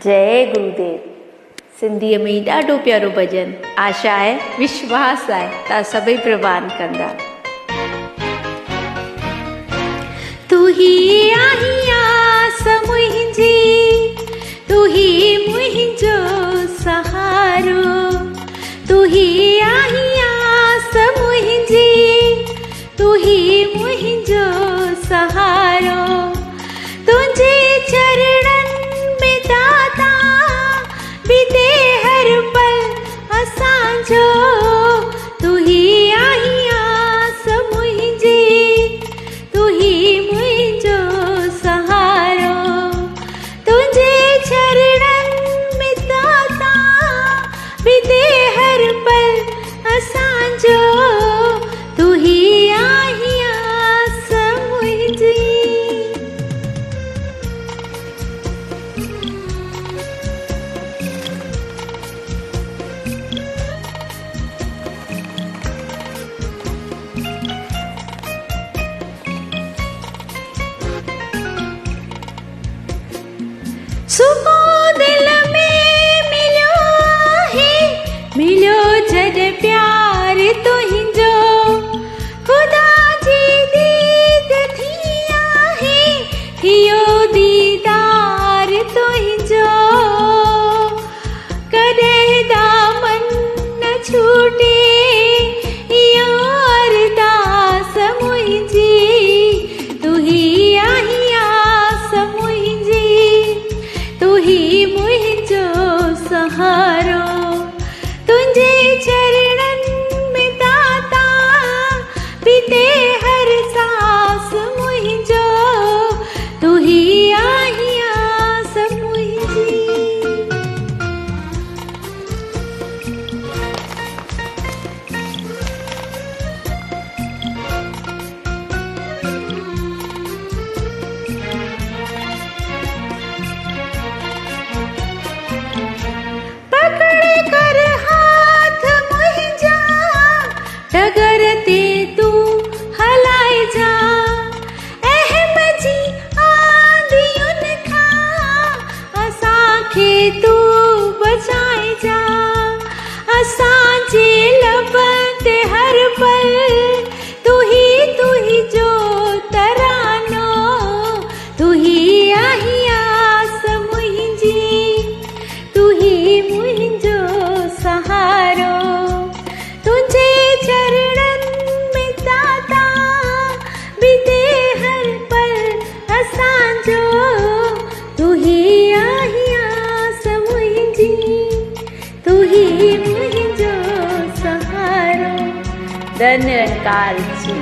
जय गुरुदेव। सिंधीअ में ॾाढो प्यारो भॼन। आशा आहे, विश्वास आहे तव्हां सभई प्रवान कंदा। तू ही आही आस मुंहिंजी, तू ही मुंहिंजो सहारो, तू ही आही आस मुंहिंजी, तू ही मुंहिंजो सहारो। तुंहिंजे चरणनि में दाता बीते हर पल असांजो, तू ही आही आस मुंहिंजी, तू ही मुंहिंजो सहारो। तुंहिंजे चरणनि में दाता बीते हर पल असांजो, तू ही आही आस मुंहिंजी। सुकून दिल में मिलियो आहे, मिलियो जॾहिं प्यार तुंहिंजो, ख़ुदा जी दीद थी आहे, इहो दीदार तुंहिंजो। कॾहिं दामन न छूटे इहो अरदास मुंहिंजी, तू ही आही आस मुंहिंजी, तू ही मुंहिंजो सहारो। तुंहिंजे चरणनि में दाता बीते हर सांस मुंहिंजो, तू ही आही आस मुंहिंजी। पकड़ कर हाथ मुंहिंजा, डगर ते तू हलाए जा, अहम जी आंधियुनि खां असांखे तू बचाए जा। असांजे लबनि ते हर पल तू ही जो तरानो, तू ही आही आस मुंहिंजी, तू ही मुंहिंजो सहारो। तुंहिंजे चरणनि में दाता बीते हर पल असांजो, तू ही आही आस मुंहिंजी, तू ही मुंहिंजो सहारो। धन्यवाद जी।